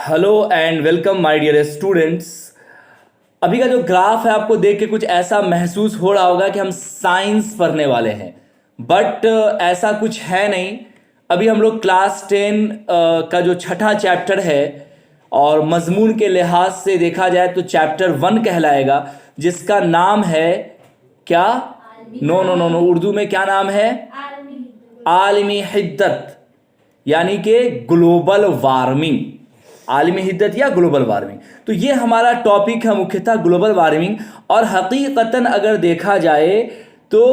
Hello and welcome my dear students. अभी का जो ग्राफ है आपको देख के कुछ ऐसा महसूस हो रहा होगा कि हम साइंस पढ़ने वाले हैं, बट ऐसा कुछ है नहीं। अभी हम लोग क्लास 10 का जो छठा चैप्टर है और मजमून के लिहाज से देखा जाए तो चैप्टर 1 कहलाएगा, जिसका नाम है क्या? No no no no, Urdu में क्या नाम है? आलमी हिद्दत, यानी कि ग्लोबल वार्मिंग। आलमी हिद्दत या ग्लोबल वार्मिंग, तो ये हमारा टॉपिक है मुख्यतः ग्लोबल वार्मिंग। और हकीकतन अगर देखा जाए तो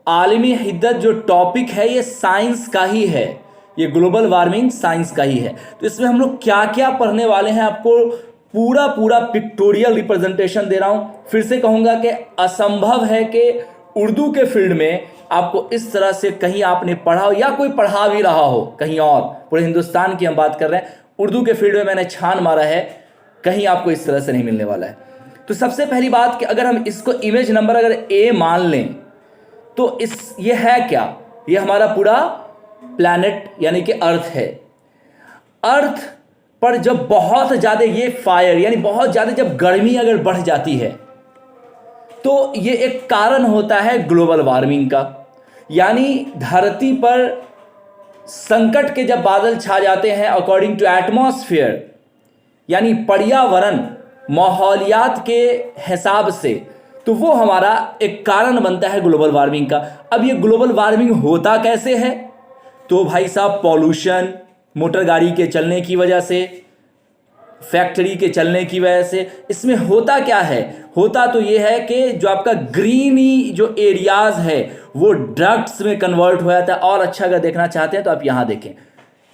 आलमी हिद्दत जो टॉपिक है ये साइंस का ही है, ये ग्लोबल वार्मिंग साइंस का ही है। तो इसमें हम लोग क्या क्या पढ़ने वाले हैं आपको पूरा पूरा पिक्टोरियल रिप्रेजेंटेशन दे रहा हूं। फिर से कहूंगा कि असंभव है कि उर्दू के फील्ड में आपको इस तरह से कहीं आपने पढ़ा हो या कोई पढ़ा भी रहा हो कहीं और, पूरे हिंदुस्तान की हम बात कर रहे हैं, उर्दू के फील्ड में मैंने छान मारा है, कहीं आपको इस तरह से नहीं मिलने वाला है। तो सबसे पहली बात कि अगर हम इसको इमेज नंबर अगर ए मान लें तो ये है क्या? ये हमारा पूरा प्लैनेट यानी कि अर्थ है। अर्थ पर जब बहुत ज़्यादा ये फायर यानी बहुत ज़्यादा जब गर्मी अगर बढ़ जाती है तो ये एक कारण होता है ग्लोबल वार्मिंग का। यानी धरती पर संकट के जब बादल छा जाते हैं अकॉर्डिंग टू एटमॉस्फेयर, यानी पर्यावरण माहौलियात के हिसाब से, तो वो हमारा एक कारण बनता है ग्लोबल वार्मिंग का। अब ये ग्लोबल वार्मिंग होता कैसे है? तो भाई साहब, पॉल्यूशन, मोटर गाड़ी के चलने की वजह से, फैक्ट्री के चलने की वजह से। इसमें होता क्या है? होता तो ये है कि जो आपका ग्रीनी जो एरियाज है वो ड्रग्स में कन्वर्ट हो जाता है। और अच्छा अगर देखना चाहते हैं तो आप यहाँ देखें,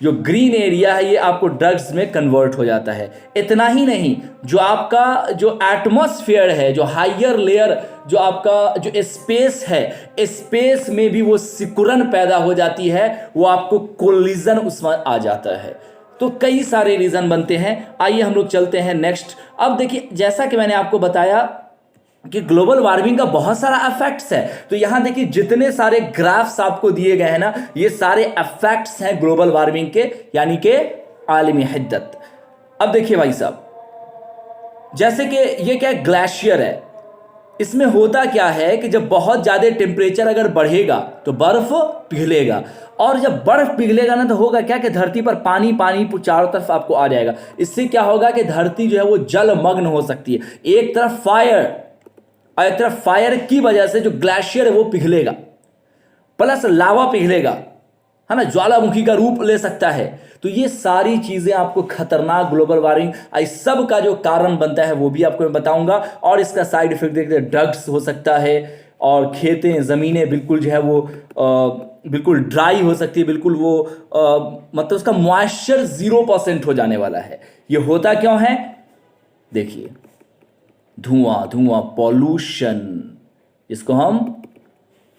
जो ग्रीन एरिया है ये आपको ड्रग्स में कन्वर्ट हो जाता है। इतना ही नहीं, जो आपका जो एटमॉस्फेयर है, जो हायर लेयर, जो आपका जो स्पेस है, स्पेस में भी वो सिकुड़न पैदा हो जाती है, वो आपको कोलिजन उसमें आ जाता है। तो कई सारे रीजन बनते हैं। आइए हम लोग चलते हैं नेक्स्ट। अब देखिए, जैसा कि मैंने आपको बताया कि ग्लोबल वार्मिंग का बहुत सारा इफेक्ट्स है, तो यहां देखिए जितने सारे ग्राफ्स आपको दिए गए हैं ना, ये सारे इफेक्ट्स हैं ग्लोबल वार्मिंग के, यानी कि आलमी हिद्दत। अब देखिए भाई साहब, जैसे कि ये क्या ग्लेशियर है, इसमें होता क्या है कि जब बहुत ज़्यादा टेम्परेचर अगर बढ़ेगा तो बर्फ पिघलेगा, और जब बर्फ पिघलेगा ना तो होगा क्या कि धरती पर पानी पानी चारों तरफ आपको आ जाएगा। इससे क्या होगा कि धरती जो है वो जलमग्न हो सकती है। एक तरफ फायर और एक तरफ फायर की वजह से जो ग्लेशियर है वो पिघलेगा, प्लस लावा पिघलेगा, है ना, ज्वालामुखी का रूप ले सकता है। तो ये सारी चीजें आपको खतरनाक ग्लोबल वार्मिंग इस सब का जो कारण बनता है वो भी आपको मैं बताऊंगा। और इसका साइड इफेक्ट देखते हैं, ड्रग्स हो सकता है, और खेतें ज़मीनें बिल्कुल जो है वो बिल्कुल ड्राई हो सकती है, बिल्कुल वो मतलब उसका मॉइस्चर 0% हो जाने वाला है। ये होता क्यों है? देखिए, धुआं धुआं, पॉल्यूशन, इसको हम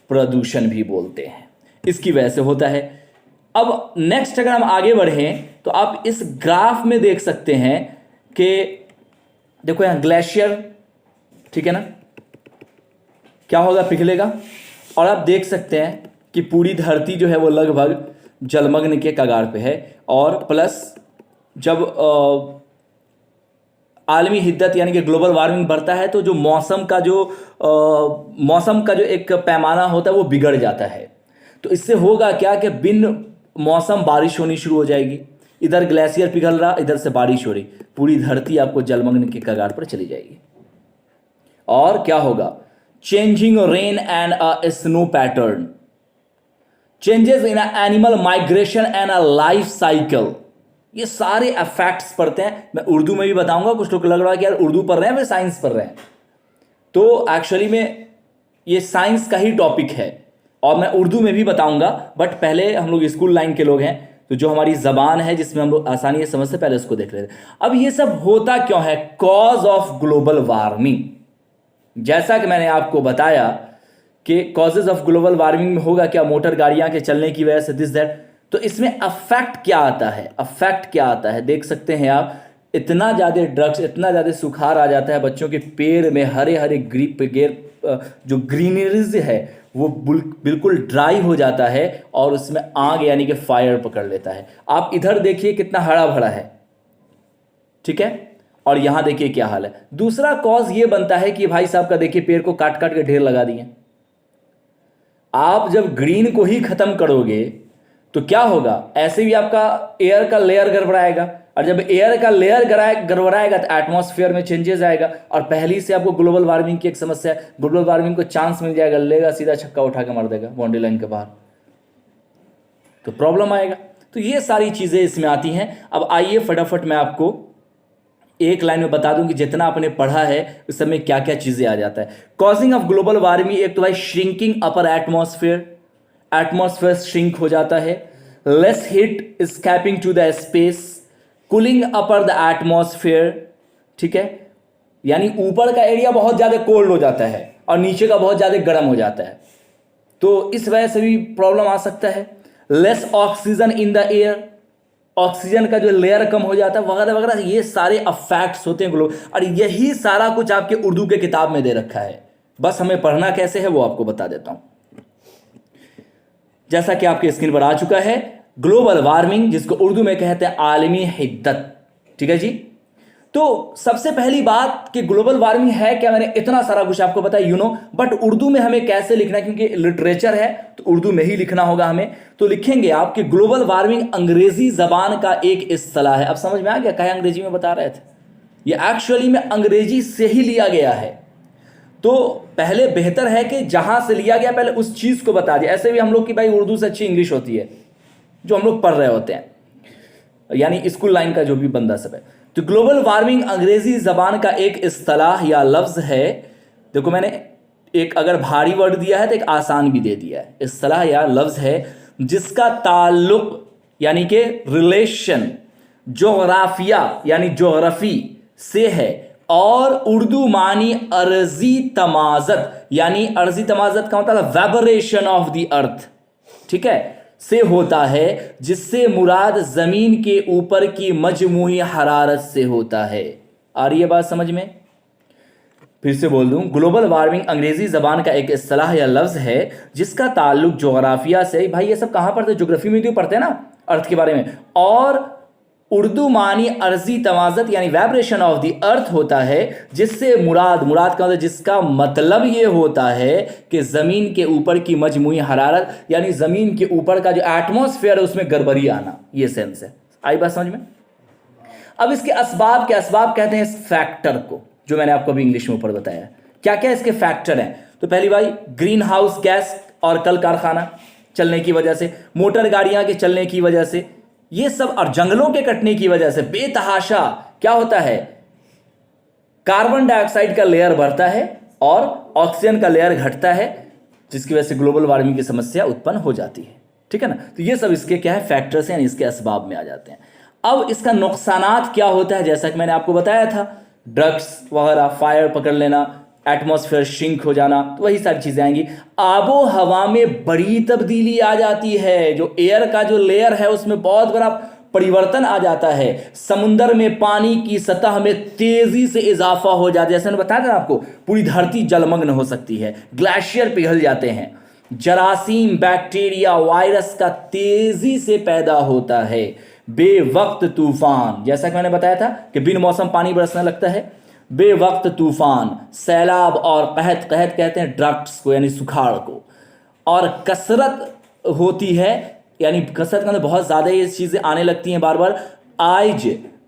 प्रदूषण भी बोलते हैं, इसकी वजह से होता है। अब नेक्स्ट अगर हम आगे बढ़ें तो आप इस ग्राफ में देख सकते हैं कि देखो यहां ग्लेशियर, ठीक है ना, क्या होगा? पिघलेगा। और आप देख सकते हैं कि पूरी धरती जो है वो लगभग जलमग्न के कगार पे है। और प्लस जब आलमी हिद्दत यानी कि ग्लोबल वार्मिंग बढ़ता है तो जो मौसम का जो एक पैमाना होता है वो बिगड़ जाता है। तो इससे होगा क्या कि बिन मौसम बारिश होनी शुरू हो जाएगी। इधर ग्लेशियर पिघल रहा, इधर से बारिश हो रही, पूरी धरती आपको जलमग्न के कगार पर चली जाएगी। और क्या होगा? Changing rain and a snow pattern, changes in animal migration and a life cycle, ये सारे इफेक्ट्स पढ़ते हैं। मैं उर्दू में भी बताऊंगा। कुछ लोग लग रहा है कि यार उर्दू पढ़ रहे हैं वे साइंस पढ़ रहे हैं, तो एक्चुअली में ये साइंस का ही टॉपिक है और मैं उर्दू में भी बताऊंगा। बट पहले हम लोग स्कूल लाइन के लोग हैं, तो जो हमारी जबान है जिसमें हम लोग आसानी से समझते, पहले उसको देख लेते हैं। अब ये सब होता क्यों है? Cause of global warming. जैसा कि मैंने आपको बताया कि कॉजेज ऑफ ग्लोबल वार्मिंग में होगा क्या? मोटर गाड़ियां के चलने की वजह से, दिस दैट। तो इसमें अफेक्ट क्या आता है? अफेक्ट क्या आता है देख सकते हैं आप। इतना ज़्यादा ड्रग्स, इतना ज़्यादा सुखार आ जाता है, बच्चों के पेड़ में हरे हरे जो ग्रीनरीज है वो बिल्कुल ड्राई हो जाता है और उसमें आग यानी कि फायर पकड़ लेता है। आप इधर देखिए कितना हरा भरा है, ठीक है। और यहां देखिए क्या हाल है। दूसरा कॉज ये बनता है कि भाई साहब का देखिए पेड़ को काट काट के ढेर लगा दिए। आप जब ग्रीन को ही खत्म करोगे तो क्या होगा, ऐसे भी आपका एयर का लेयर गड़बड़ाएगा, और जब एयर का लेयर गड़बड़ाएगा तो एटमॉस्फेयर में चेंजेस आएगा, और पहली से आपको ग्लोबल वार्मिंग की एक समस्या है। ग्लोबल वार्मिंग को चांस मिल जाएगा, लेगा सीधा छक्का उठा के मार देगा बाउंड्री लाइन के बाहर, तो प्रॉब्लम आएगा। तो ये सारी चीजें इसमें आती हैं। अब आइए फटाफट मैं आपको एक लाइन में बता दूं कि जितना आपने पढ़ा है उस समय क्या क्या चीजें आ जाता है। कॉजिंग ऑफ ग्लोबल वार्मिंग, एक तो भाई shrinking upper atmosphere, atmosphere shrink हो जाता है। Less heat escaping to the space, cooling upper the atmosphere, ठीक है, यानी ऊपर का एरिया बहुत ज्यादा कोल्ड हो जाता है और नीचे का बहुत ज्यादा गर्म हो जाता है, तो इस वजह से भी प्रॉब्लम आ सकता है। Less oxygen in the air, oxygen का जो लेयर कम हो जाता है वगैरह वगैरह, ये सारे अफेक्ट्स होते हैं ग्लोबल, और यही सारा कुछ आपके उर्दू के किताब में दे रखा है। बस हमें पढ़ना कैसे है वो आपको बता देता हूं। जैसा कि आपके स्क्रीन पर आ चुका है, ग्लोबल वार्मिंग जिसको उर्दू में कहते हैं आलमी हिद्दत, ठीक है जी। तो सबसे पहली बात कि ग्लोबल वार्मिंग है क्या, मैंने इतना सारा कुछ आपको बताया, यू नो, बट उर्दू में हमें कैसे लिखना है, क्योंकि लिटरेचर है तो उर्दू में ही लिखना होगा हमें। तो लिखेंगे आप कि ग्लोबल वार्मिंग अंग्रेजी जबान का एक इस्तिलाह है। अब समझ में आ गया कहे अंग्रेजी में बता रहे थे, ये एक्चुअली में अंग्रेजी से ही लिया गया है। तो पहले बेहतर है कि जहां से लिया गया पहले उस चीज को बता दिया। ऐसे भी हम लोग की भाई उर्दू से अच्छी इंग्लिश होती है जो हम लोग पढ़ रहे होते हैं, यानी स्कूल लाइन का जो भी बंदा सब है। तो ग्लोबल वार्मिंग अंग्रेजी जबान का एक इस्तिलाह या लफ्ज है। देखो मैंने एक अगर भारी वर्ड दिया है तो एक आसान भी दे दिया है। इस्तिलाह या लफ्ज है जिसका ताल्लुक यानी कि रिलेशन जोग्राफिया यानी जोग्राफी से है, और उर्दू मानी अर्जी तमाजत, यानी अर्जी तमाजत का मतलब वाइब्रेशन ऑफ द अर्थ, ठीक है, से होता है, जिससे मुराद जमीन के ऊपर की मजमूई हरारत से होता है। आ रही है बात समझ में? फिर से बोल दूं, ग्लोबल वार्मिंग अंग्रेजी जबान का एक इस्तिलाह या लफ्ज है जिसका ताल्लुक जोग्राफिया से, भाई ये सब कहां पढ़ते, ज्योग्राफी में तो पढ़ते हैं ना अर्थ के बारे में, और उर्दू मानी अर्जी तवाज़त यानी वाइब्रेशन ऑफ द अर्थ होता है, जिससे मुराद का मतलब जिसका मतलब ये होता है कि ज़मीन के ऊपर की मजमूई हरारत यानी ज़मीन के ऊपर का जो एटमॉस्फेयर है उसमें गड़बड़ी आना, ये सेंस है। आई बात समझ में? अब इसके असबाब कहते हैं इस फैक्टर को, जो मैंने आपको अभी इंग्लिश में ऊपर बताया। क्या क्या इसके फैक्टर हैं? तो पहली भाई ग्रीन हाउस गैस और कल कारखाना चलने की वजह से, मोटर गाड़ियां के चलने की वजह से, ये सब, और जंगलों के कटने की वजह से बेतहाशा क्या होता है, कार्बन डाइऑक्साइड का लेयर बढ़ता है और ऑक्सीजन का लेयर घटता है, जिसकी वजह से ग्लोबल वार्मिंग की समस्या उत्पन्न हो जाती है। ठीक है ना? तो ये सब इसके क्या है, फैक्टर्स हैं, इसके असबाब में आ जाते हैं। अब इसका नुकसानात क्या होता है, जैसा कि मैंने आपको बताया था, ड्रग्स वगैरह, फायर पकड़ लेना, एटमॉस्फेयर श्रिंक हो जाना, तो वही सारी चीजें आएंगी। आबो हवा में बड़ी तब्दीली आ जाती है, जो एयर का जो लेयर है उसमें बहुत बड़ा परिवर्तन आ जाता है। समुंदर में पानी की सतह में तेजी से इजाफा हो जाता है, जैसे मैंने बताया था आपको, पूरी धरती जलमग्न हो सकती है, ग्लेशियर पिघल जाते हैं, जरासीम, बैक्टीरिया, वायरस का तेजी से पैदा होता है, बेवक्त तूफान, जैसा कि मैंने बताया था कि बिन मौसम पानी बरसने लगता है, बेवक्त तूफान, सैलाब और कहत कहते हैं ड्रफ्ट्स को यानी सुखाड़ को, और कसरत होती है, यानी कसरत का बहुत ज़्यादा ये चीज़ें आने लगती हैं बार बार। आज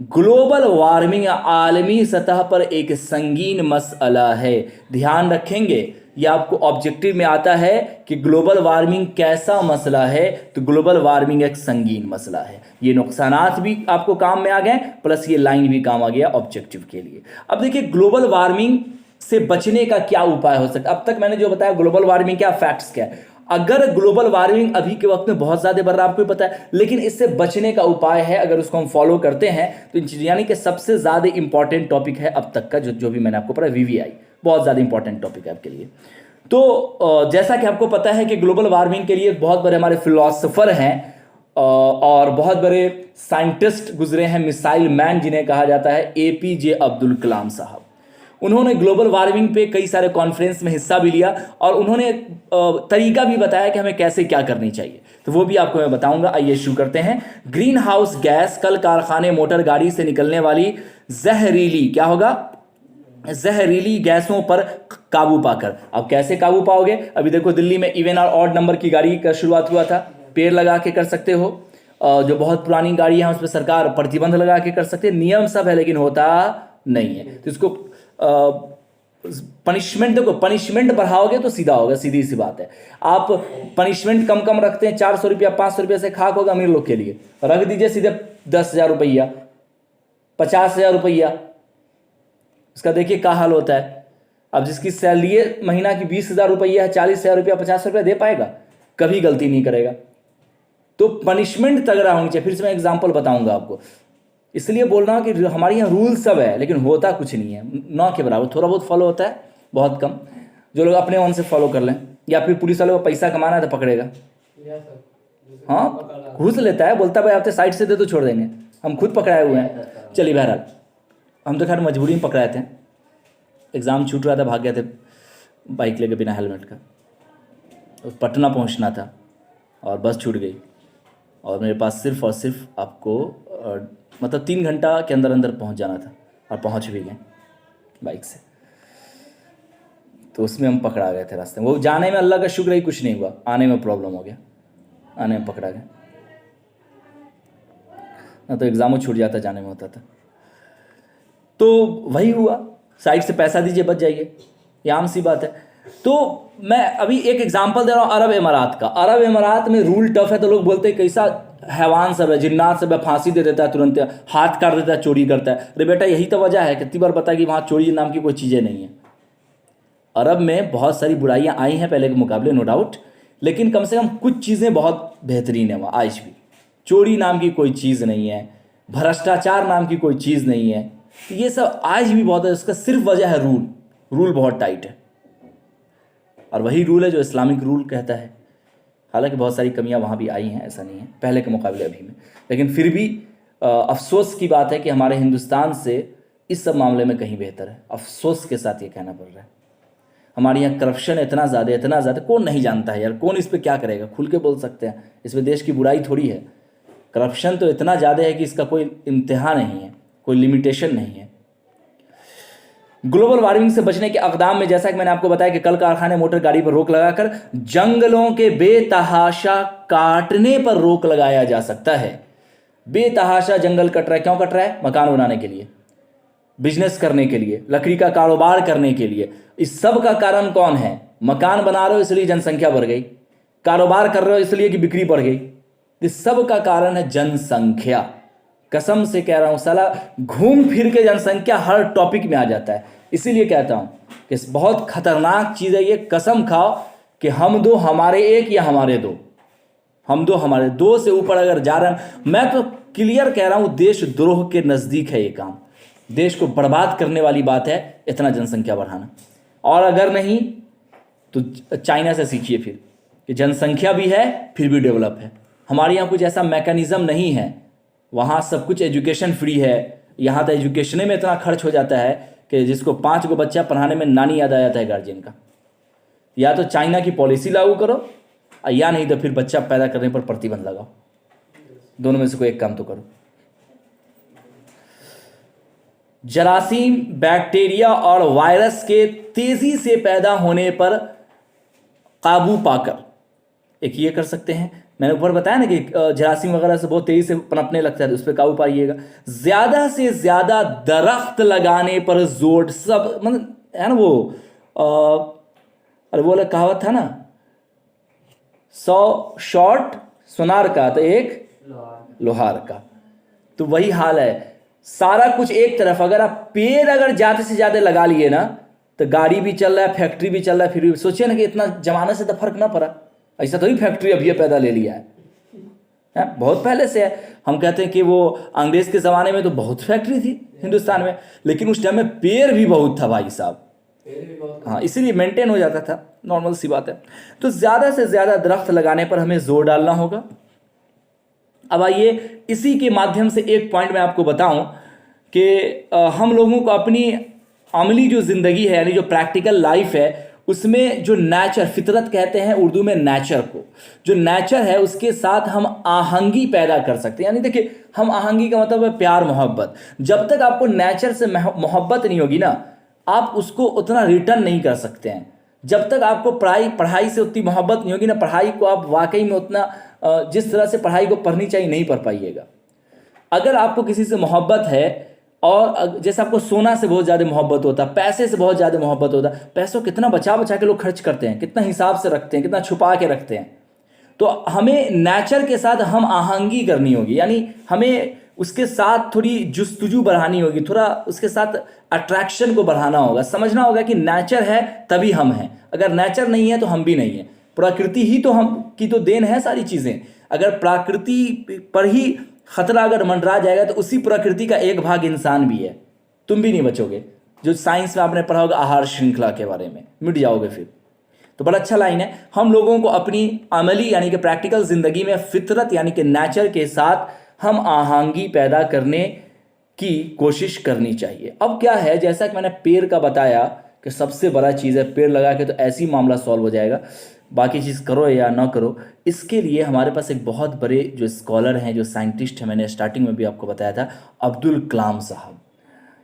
ग्लोबल वार्मिंग आलमी सतह पर एक संगीन मसला है। ध्यान रखेंगे, ये आपको ऑब्जेक्टिव में आता है कि ग्लोबल वार्मिंग कैसा मसला है, तो ग्लोबल वार्मिंग एक संगीन मसला है। ये नुकसानात भी आपको काम में आ गए, प्लस ये लाइन भी काम आ गया ऑब्जेक्टिव के लिए। अब देखिए ग्लोबल वार्मिंग से बचने का क्या उपाय हो सकता है। अब तक मैंने जो बताया ग्लोबल वार्मिंग क्या, फैक्ट्स क्या है। अगर ग्लोबल वार्मिंग अभी के वक्त में बहुत ज्यादा बढ़ रहा है, आपको पता है, लेकिन इससे बचने का उपाय है, अगर उसको हम फॉलो करते हैं तो इन चीज़, यानी कि सबसे ज्यादा इंपॉर्टेंट टॉपिक है अब तक का जो भी मैंने आपको पढ़ा, वीवीआई बहुत ज्यादा इंपॉर्टेंट टॉपिक है आपके लिए। तो जैसा कि आपको पता है कि ग्लोबल वार्मिंग के लिए बहुत बड़े हमारे फिलोसोफर हैं और बहुत बड़े साइंटिस्ट गुजरे हैं, मिसाइल मैन जिन्हें कहा जाता है, एपीजे अब्दुल कलाम साहब। उन्होंने ग्लोबल वार्मिंग पे कई सारे कॉन्फ्रेंस में हिस्सा भी लिया और उन्होंने तरीका भी बताया कि हमें कैसे क्या करनी चाहिए। तो वो भी आपको मैं बताऊंगा। आइए शुरू करते हैं। ग्रीन हाउस गैस कल कारखाने मोटर गाड़ी से निकलने वाली जहरीली, क्या होगा, जहरीली गैसों पर काबू पाकर। अब कैसे काबू पाओगे? अभी देखो दिल्ली में इवन और ऑड नंबर की गाड़ी का शुरुआत हुआ था, पेड़ लगा के कर सकते हो। जो बहुत पुरानी गाड़ी है उस पर सरकार प्रतिबंध लगा के कर सकते हैं, नियम सब है लेकिन होता नहीं है। तो इसको पनिशमेंट, देखो पनिशमेंट बढ़ाओगे तो सीधा होगा, सीधी सी बात है। आप पनिशमेंट कम कम रखते हैं, 400 रुपया 500 रुपया से खाक होगा अमीर लोग के लिए, रख दीजिए सीधे 10,000 रुपया 50,000 रुपया, उसका देखिए क्या हाल होता है। अब जिसकी सैलरी महीना की 20,000 रुपया है, 40,000 रुपया 50 रुपया दे पाएगा? कभी गलती नहीं करेगा। तो पनिशमेंट तगड़ा होनी चाहिए। फिर से मैं एग्जांपल बताऊंगा आपको, इसलिए बोल रहा हूँ कि हमारे यहाँ रूल सब है लेकिन होता कुछ नहीं है, ना के बराबर। थोड़ा बहुत फॉलो होता है, बहुत कम। जो लोग अपने मन से फॉलो कर लें, या फिर पुलिस वाले को पैसा कमाना है तो पकड़ेगा, हाँ घूस लेता है, बोलता है भाई आप तो साइड से दे तो छोड़ देंगे, हम खुद पकड़ाए हुए हैं। चलिए बहरहाल, हम तो खैर मजबूरी में पकड़ाए थे, एग्ज़ाम छूट रहा था, भाग गए थे बाइक लेके बिना हेलमेट का। तो पटना पहुंचना था और बस छूट गई, और मेरे पास सिर्फ और सिर्फ आपको मतलब 3 घंटा के अंदर अंदर पहुंच जाना था, और पहुंच भी गए बाइक से। तो उसमें हम पकड़ा गए थे रास्ते में। वो जाने में अल्लाह का शुक्र ही कुछ नहीं हुआ, आने में प्रॉब्लम हो गया, आने में पकड़ा गया, ना तो एग्ज़ामों छूट जाता, जाने में होता था। तो वही हुआ, साइड से पैसा दीजिए बच जाइए, ये आम सी बात है। तो मैं अभी एक एग्जांपल दे रहा हूँ अरब इमारात का। अरब इमारात में रूल टफ है, तो लोग बोलते हैं कैसा हैवान सब है, जिन्नात सब है, फांसी दे देता है, तुरंत हाथ काट देता है, चोरी करता है। अरे बेटा यही तो वजह है, कितनी बार पता कि वहाँ चोरी नाम की कोई चीज़ें नहीं है। अरब में बहुत सारी बुराइयाँ आई हैं पहले के मुकाबले, नो डाउट, लेकिन कम से कम कुछ चीज़ें बहुत बेहतरीन है वहाँ आज भी। चोरी नाम की कोई चीज़ नहीं है, भ्रष्टाचार नाम की कोई चीज़ नहीं है, तो ये सब आज भी बहुत है। उसका सिर्फ वजह है रूल बहुत टाइट है, और वही रूल है जो इस्लामिक रूल कहता है। हालांकि बहुत सारी कमियां वहाँ भी आई हैं, ऐसा नहीं है पहले के मुकाबले अभी में, लेकिन फिर भी अफसोस की बात है कि हमारे हिंदुस्तान से इस सब मामले में कहीं बेहतर है। अफसोस के साथ ये कहना पड़ रहा है। हमारे यहाँ करप्शन इतना ज़्यादा, कौन नहीं जानता है यार, कौन इस पर क्या करेगा, खुल के बोल सकते हैं, इसमें देश की बुराई थोड़ी है। करप्शन तो इतना ज़्यादा है कि इसका कोई इम्तिहान नहीं है, कोई लिमिटेशन नहीं है। ग्लोबल वार्मिंग से बचने के अक़दाम में जैसा कि मैंने आपको बताया कि कल कारखाने मोटर गाड़ी पर रोक लगाकर जंगलों के बेतहाशा काटने पर रोक लगाया जा सकता है। बेतहाशा जंगल कट रहा है, क्यों कट रहा है? मकान बनाने के लिए, बिजनेस करने के लिए, लकड़ी का कारोबार करने के लिए। इस सब का कारण कौन है? मकान बना रहे हो इसलिए जनसंख्या बढ़ गई, कारोबार कर रहे हो इसलिए कि बिक्री बढ़ गई। इस सब का कारण है जनसंख्या। कसम से कह रहा हूं साला, घूम फिर के जनसंख्या हर टॉपिक में आ जाता है। इसीलिए कहता हूं कि बहुत खतरनाक चीज़ है ये। कसम खाओ कि हम दो हमारे एक या हमारे दो, हम दो हमारे दो से ऊपर अगर जा रहे हैं, मैं तो क्लियर कह रहा हूं देशद्रोह के नज़दीक है ये काम। देश को बर्बाद करने वाली बात है इतना जनसंख्या बढ़ाना। और अगर नहीं तो चाइना से सीखिए फिर कि जनसंख्या भी है फिर भी डेवलप है। हमारे यहाँ कुछ ऐसा मैकेनिज्म नहीं है, वहाँ सब कुछ एजुकेशन फ्री है। यहाँ तो एजुकेशन में इतना खर्च हो जाता है कि जिसको 5 गो बच्चा पढ़ाने में नानी याद आ जाता है गार्जियन का। या तो चाइना की पॉलिसी लागू करो, या नहीं तो फिर बच्चा पैदा करने पर प्रतिबंध लगाओ। दोनों में से कोई एक काम तो करो। जरासीम, बैक्टीरिया और वायरस के तेजी से पैदा होने पर काबू पाकर एक ये कर सकते हैं। मैंने ऊपर बताया ना कि जरासीम वगैरह से बहुत तेजी से पनपने लगता है, तो उस पर काबू पाइएगा। ज्यादा से ज्यादा दरख्त लगाने पर जोर, सब मतलब है ना वो अरे वो वाला कहावत था ना, 100 शॉट सुनार का तो एक लोहार का। तो वही हाल है, सारा कुछ एक तरफ। अगर आप पेड़ अगर ज्यादा से ज्यादा लगा लिए ना, तो गाड़ी भी चल रहा है, फैक्ट्री भी चल रहा है। फिर भी सोचिए ना कि इतना जमाने से तो फर्क ना पड़ा। ऐसा तो ही फैक्ट्री अभी पैदा ले लिया है, बहुत पहले से है। हम कहते हैं कि वो अंग्रेज के ज़माने में तो बहुत फैक्ट्री थी हिंदुस्तान में, लेकिन उस टाइम में पेड़ भी बहुत था भाई साहब। हाँ, इसीलिए मेंटेन हो जाता था, नॉर्मल सी बात है। तो ज़्यादा से ज़्यादा दरख्त लगाने पर हमें जोर डालना होगा। अब आइए इसी के माध्यम से एक पॉइंट मैं आपको बताऊं कि हम लोगों को अपनी अमली जो ज़िंदगी है, यानी जो प्रैक्टिकल लाइफ है, उसमें जो नेचर, फितरत कहते हैं उर्दू में नेचर को, जो नेचर है उसके साथ हम आहंगी पैदा कर सकते हैं। यानी देखिए, हम आहंगी का मतलब है प्यार मोहब्बत। जब तक आपको नेचर से मोहब्बत नहीं होगी ना, आप उसको उतना रिटर्न नहीं कर सकते हैं। जब तक आपको पढ़ाई से उतनी मोहब्बत नहीं होगी ना, पढ़ाई को आप वाकई में उतना जिस तरह से पढ़ाई को पढ़नी चाहिए नहीं पढ़ पाइएगा। अगर आपको किसी से मोहब्बत है, और जैसे आपको सोना से बहुत ज़्यादा मोहब्बत होता है, पैसे से बहुत ज़्यादा मोहब्बत होता है, पैसों कितना बचा बचा के लोग खर्च करते हैं, कितना हिसाब से रखते हैं, कितना छुपा के रखते हैं। तो हमें नेचर के साथ हम आहंगी करनी होगी, यानी हमें उसके साथ थोड़ी जुस्तजू बढ़ानी होगी, थोड़ा उसके साथ अट्रैक्शन को बढ़ाना होगा। समझना होगा कि नेचर है तभी हम हैं, अगर नेचर नहीं है तो हम भी नहीं हैं। प्रकृति ही तो हम की तो देन है सारी चीज़ें। अगर प्रकृति पर ही खतरा अगर मंडरा जाएगा तो उसी प्रकृति का एक भाग इंसान भी है, तुम भी नहीं बचोगे। जो साइंस में आपने पढ़ा होगा आहार श्रृंखला के बारे में, मिट जाओगे फिर। तो बड़ा अच्छा लाइन है, हम लोगों को अपनी अमली यानी कि प्रैक्टिकल जिंदगी में फितरत यानी कि नेचर के साथ हम आहंगी पैदा करने की कोशिश करनी चाहिए। अब क्या है, जैसा कि मैंने पेड़ का बताया कि सबसे बड़ा चीज़ है, पेड़ लगा के तो ऐसी मामला सॉल्व हो जाएगा, बाकी चीज़ करो या ना करो। इसके लिए हमारे पास एक बहुत बड़े जो स्कॉलर हैं, जो साइंटिस्ट हैं, मैंने स्टार्टिंग में भी आपको बताया था, अब्दुल कलाम साहब,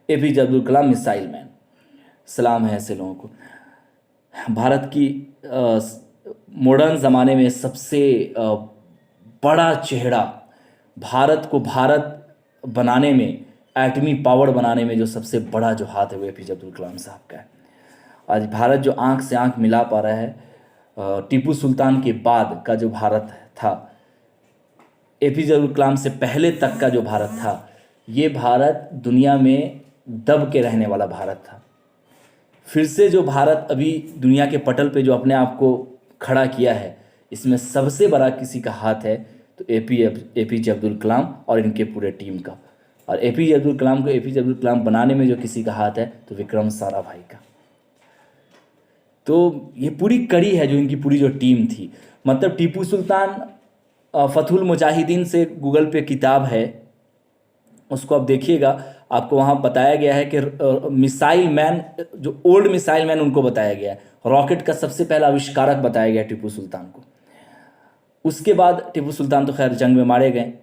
APJ Abdul Kalam, missile man. सलाम है ऐसे लोगों को। भारत की मॉडर्न ज़माने में सबसे बड़ा चेहरा, भारत को भारत बनाने में, एटमी पावर बनाने में जो सबसे बड़ा जो हाथ है वो एपीजे अब्दुल कलाम साहब का है। आज भारत जो आंख से आंख मिला पा रहा है, टीपू सुल्तान के बाद का जो भारत था, एपीजे अब्दुल कलाम से पहले तक का जो भारत था, ये भारत दुनिया में दब के रहने वाला भारत था। फिर से जो भारत अभी दुनिया के पटल पे जो अपने आप को खड़ा किया है, इसमें सबसे बड़ा किसी का हाथ है तो एपीजे अब्दुल कलाम और इनके पूरे टीम का। और एपीजे अब्दुल कलाम को एपीजे अब्दुल कलाम बनाने में जो किसी का हाथ है तो विक्रम साराभाई का। तो ये पूरी कड़ी है जो इनकी पूरी जो टीम थी। मतलब टीपू सुल्तान, फतहुल मुजाहिदीन से गूगल पे किताब है, उसको आप देखिएगा, आपको वहाँ बताया गया है कि मिसाइल मैन, जो ओल्ड मिसाइल मैन उनको बताया गया है, रॉकेट का सबसे पहला आविष्कारक बताया गया टीपू सुल्तान को। उसके बाद टीपू सुल्तान तो खैर जंग में मारे गए,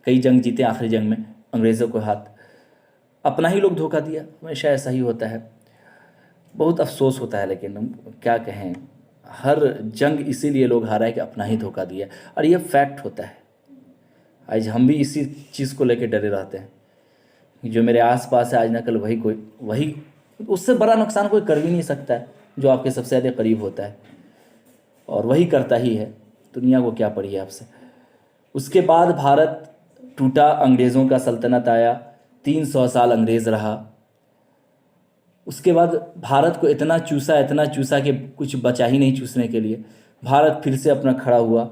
कई जंग जीते, आखिरी जंग में अंग्रेज़ों को हाथ, अपना ही लोग धोखा दिया। हमेशा ऐसा ही होता है, बहुत अफसोस होता है, लेकिन हम क्या कहें, हर जंग इसीलिए लोग हारा है कि अपना ही धोखा दिया, और ये फैक्ट होता है। आज हम भी इसी चीज़ को लेकर डरे रहते हैं, जो मेरे आसपास है आज ना कल वही उससे बड़ा नुकसान कोई कर भी नहीं सकता है, जो आपके सबसे ज़्यादा करीब होता है, और वही करता ही है। दुनिया को क्या पड़ी है आपसे। उसके बाद भारत टूटा, अंग्रेज़ों का सल्तनत आया, 300 साल अंग्रेज़ रहा। उसके बाद भारत को इतना चूसा कि कुछ बचा ही नहीं चूसने के लिए। भारत फिर से अपना खड़ा हुआ,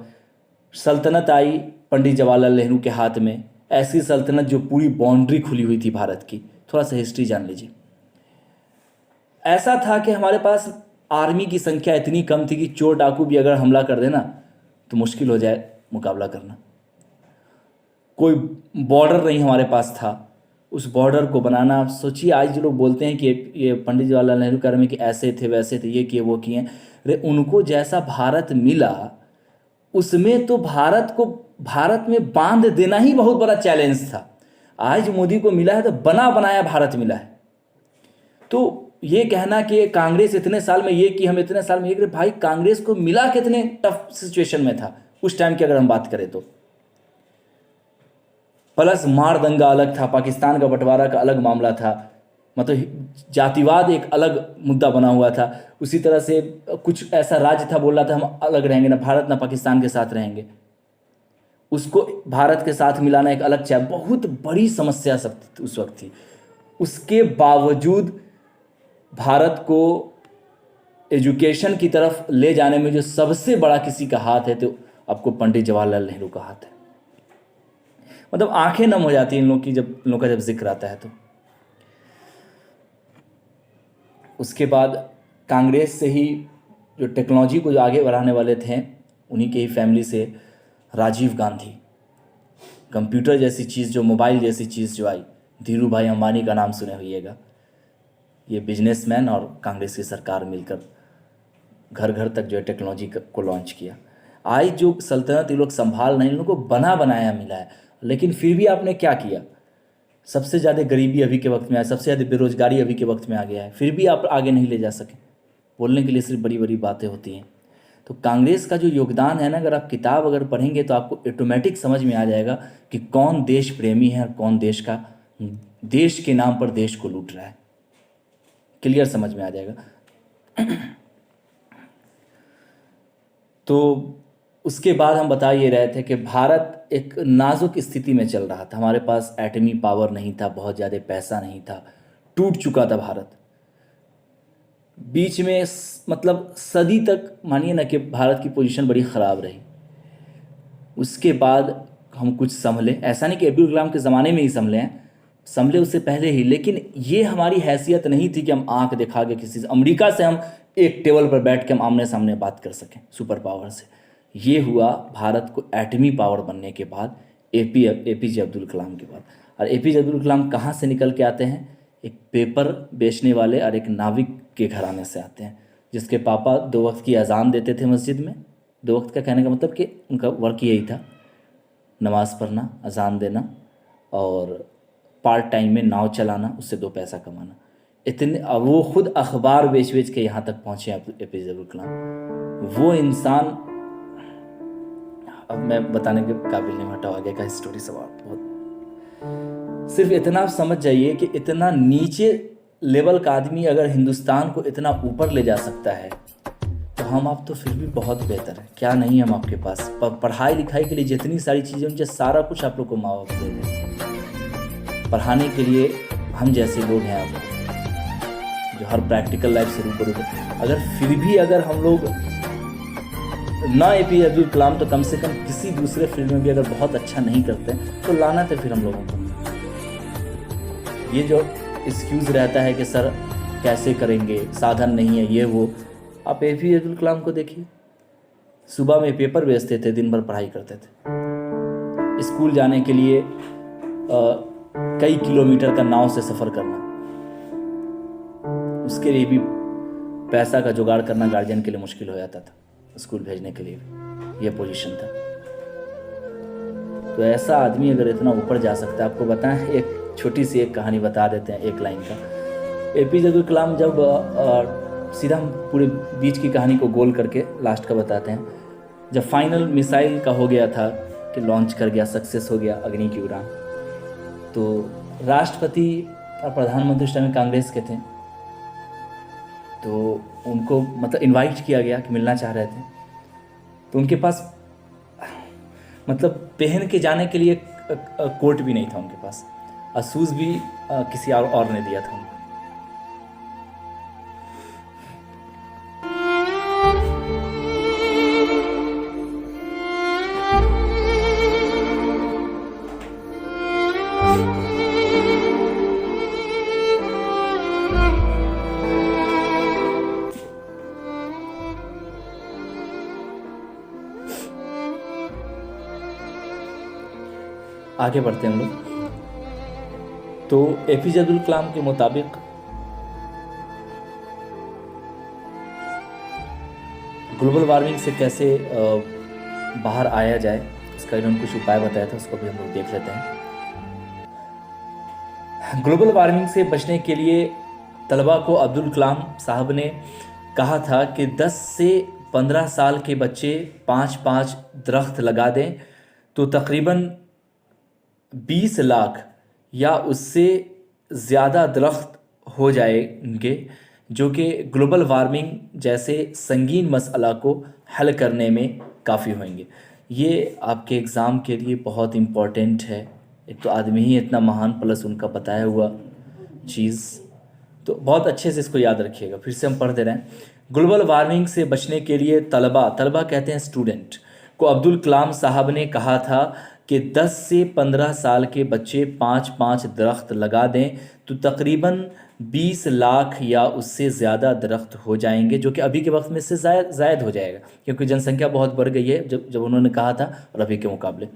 सल्तनत आई पंडित जवाहरलाल नेहरू के हाथ में, ऐसी सल्तनत जो पूरी बाउंड्री खुली हुई थी भारत की। थोड़ा सा हिस्ट्री जान लीजिए। ऐसा था कि हमारे पास आर्मी की संख्या इतनी कम थी कि चोर डाकू भी अगर हमला कर देना तो मुश्किल हो जाए मुकाबला करना। कोई बॉर्डर नहीं हमारे पास था, उस बॉर्डर को बनाना। आप सोचिए, आज जो लोग बोलते हैं कि ये पंडित जवाहरलाल नेहरू के बारे में कि ऐसे थे वैसे थे, ये किए वो किए, अरे उनको जैसा भारत मिला उसमें तो भारत में बांध देना ही बहुत बड़ा चैलेंज था। आज मोदी को मिला है तो बना बनाया भारत मिला है। तो ये कहना कि कांग्रेस इतने साल में ये कि हम इतने साल में ये, भाई कांग्रेस को मिला कितने टफ सिचुएशन में था उस टाइम की अगर हम बात करें तो। प्लस मार दंगा अलग था, पाकिस्तान का बंटवारा का अलग मामला था, मतलब जातिवाद एक अलग मुद्दा बना हुआ था। उसी तरह से कुछ ऐसा राज्य था बोल रहा था हम अलग रहेंगे, ना भारत ना पाकिस्तान के साथ रहेंगे, उसको भारत के साथ मिलाना एक अलग चाहे, बहुत बड़ी समस्या सब उस वक्त थी। उसके बावजूद भारत को एजुकेशन की तरफ ले जाने में जो सबसे बड़ा किसी का हाथ है तो आपको पंडित जवाहरलाल नेहरू का हाथ है। मतलब आंखें नम हो जाती हैं इन लोग की जब इन लोग का जब जिक्र आता है तो। उसके बाद कांग्रेस से ही जो टेक्नोलॉजी को जो आगे बढ़ाने वाले थे, उन्हीं के ही फैमिली से राजीव गांधी, कंप्यूटर जैसी चीज़, जो मोबाइल जैसी चीज़ जो आई, धीरू भाई अंबानी का नाम सुने होइएगा। ये बिजनेसमैन और कांग्रेस की सरकार मिलकर घर घर तक जो है टेक्नोलॉजी को लॉन्च किया। आज जो सल्तनत ये लोग संभाल रहे हैं, इन लोगों को बना बनाया मिला है, लेकिन फिर भी आपने क्या किया? सबसे ज़्यादा गरीबी अभी के वक्त में है, सबसे ज़्यादा बेरोजगारी अभी के वक्त में आ गया है, फिर भी आप आगे नहीं ले जा सके। बोलने के लिए सिर्फ बड़ी बड़ी बातें होती हैं। तो कांग्रेस का जो योगदान है ना, अगर आप किताब अगर पढ़ेंगे तो आपको ऑटोमेटिक समझ में आ जाएगा कि कौन देश प्रेमी है और कौन देश के नाम पर देश को लूट रहा है। क्लियर समझ में आ जाएगा। तो उसके बाद हम बता ये रहे थे कि भारत एक नाजुक स्थिति में चल रहा था। हमारे पास एटमी पावर नहीं था, बहुत ज़्यादा पैसा नहीं था, टूट चुका था भारत। बीच में मतलब सदी तक मानिए ना कि भारत की पोजीशन बड़ी ख़राब रही। उसके बाद हम कुछ संभले, ऐसा नहीं कि अब्दुल कलाम के ज़माने में ही संभले हैं, संभले उससे पहले ही, लेकिन ये हमारी हैसियत नहीं थी कि हम आंख दिखा के किसी से, अमेरिका से हम एक टेबल पर बैठ के हम आमने सामने बात कर सकें सुपर पावर से। ये हुआ भारत को एटमी पावर बनने के बाद, एपीजे अब्दुल कलाम के बाद। और एपीजे अब्दुल कलाम कहाँ से निकल के आते हैं? एक पेपर बेचने वाले और एक नाविक के घराने से आते हैं, जिसके पापा 2 वक्त की अजान देते थे मस्जिद में। 2 वक्त का कहने का मतलब कि उनका वर्क यही था, नमाज़ पढ़ना, अजान देना और पार्ट टाइम में नाव चलाना, उससे 2 पैसा कमाना। इतने वो खुद अखबार बेच बेच के यहाँ तक पहुँचे एपीजे अब्दुल कलाम। वो इंसान अब मैं बताने के काबिल नहीं, हटा आगे का स्टोरी सवाल बहुत। सिर्फ इतना आप समझ जाइए कि इतना नीचे लेवल का आदमी अगर हिंदुस्तान को इतना ऊपर ले जा सकता है, तो हम आप तो फिर भी बहुत बेहतर है। क्या नहीं हम आपके पास पढ़ाई लिखाई के लिए जितनी सारी चीज़ें, उनसे सारा कुछ आप लोग को माँ बाप दे दें। पढ़ाने के लिए हम जैसे लोग हैं आप, जो हर प्रैक्टिकल लाइफ से रूबरू है। अगर फिर भी अगर हम लोग ना एपीजे अब्दुल कलाम तो कम से कम किसी दूसरे फील्ड में भी अगर बहुत अच्छा नहीं करते तो लानत है फिर हम लोगों को। ये जो एक्सक्यूज़ रहता है कि सर कैसे करेंगे, साधन नहीं है, ये वो। आप एपीजे अब्दुल कलाम को देखिए, सुबह में पेपर बेचते थे, दिन भर पढ़ाई करते थे। स्कूल जाने के लिए कई किलोमीटर का नाव से सफ़र करना, उसके लिए भी पैसा का जुगाड़ करना गार्जियन के लिए मुश्किल हो जाता था, स्कूल भेजने के लिए भी। ये पोजीशन था। तो ऐसा आदमी अगर इतना ऊपर जा सकता है, आपको बताएं, एक छोटी सी एक कहानी बता देते हैं, एक लाइन का। एपीजे अब्दुल कलाम जब सीधा हम पूरे बीच की कहानी को गोल करके लास्ट का बताते हैं, जब फाइनल मिसाइल का हो गया था कि लॉन्च कर गया, सक्सेस हो गया अग्नि की उड़ान, तो राष्ट्रपति और प्रधानमंत्री उस टाइम कांग्रेस के थे, तो उनको मतलब इनवाइट किया गया कि मिलना चाह रहे थे। तो उनके पास मतलब पहन के जाने के लिए कोट भी नहीं था उनके पास, और शूज़ भी किसी और ने दिया था उनको। आगे बढ़ते हैं हम लोग। तो एपीजे अब्दुल कलाम के मुताबिक ग्लोबल वार्मिंग से कैसे बाहर आया जाए, इसका इन्होंने कुछ उपाय बताया था, उसको भी हम लोग देख लेते हैं। ग्लोबल वार्मिंग से बचने के लिए तलबा को अब्दुल कलाम साहब ने कहा था कि 10 से 15 साल के बच्चे 5-5 दरख्त लगा दें तो तकरीबन 20 लाख या उससे ज़्यादा दरख्त हो जाएंगे, जो कि ग्लोबल वार्मिंग जैसे संगीन मसला को हल करने में काफ़ी होंगे। ये आपके एग्ज़ाम के लिए बहुत इम्पोर्टेंट है। एक तो आदमी ही इतना महान, प्लस उनका बताया हुआ चीज़, तो बहुत अच्छे से इसको याद रखिएगा। फिर से हम पढ़ दे रहे हैं। ग्लोबल वार्मिंग से बचने के लिए तलबा कहते हैं स्टूडेंट को अब्दुल कलाम साहब ने कहा था कि 10 से 15 साल के बच्चे 5-5 दरख्त लगा दें तो तकरीबन 20 लाख या उससे ज़्यादा दरख्त हो जाएंगे, जो कि अभी के वक्त में इससे ज़ायद हो जाएगा, क्योंकि जनसंख्या बहुत बढ़ गई है जब उन्होंने कहा था, और अभी के मुकाबले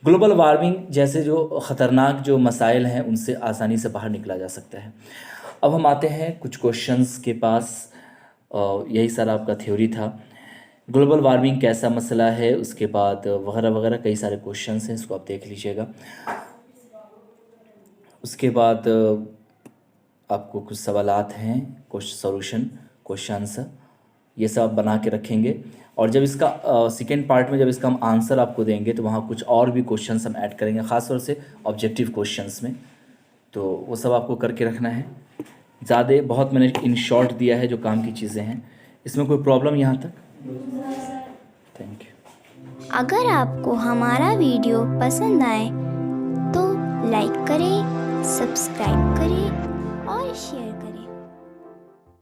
ग्लोबल वार्मिंग जैसे जो ख़तरनाक जो मसाइल हैं उनसे आसानी से बाहर निकला जा सकता है। अब हम आते हैं कुछ क्वेश्चंस के पास। यही सारा आपका थ्योरी था। ग्लोबल वार्मिंग कैसा मसला है, उसके बाद वगैरह वगैरह कई सारे क्वेश्चंस हैं, इसको आप देख लीजिएगा। उसके बाद आपको कुछ सवालात हैं, क्वेश्चन सॉल्यूशन, क्वेश्चन आंसर, ये सब आप बना के रखेंगे। और जब इसका सेकेंड पार्ट में जब इसका हम आंसर आपको देंगे तो वहाँ कुछ और भी क्वेश्चंस हम ऐड करेंगे, ख़ासतौर से ऑब्जेक्टिव क्वेश्चंस में, तो वो सब आपको करके रखना है। ज़्यादा बहुत मैंने इन शॉर्ट दिया है जो काम की चीज़ें हैं। इसमें कोई प्रॉब्लम यहाँ तक? Thank you. अगर आपको हमारा वीडियो पसंद आए तो लाइक करें, सब्सक्राइब करें और शेयर करें।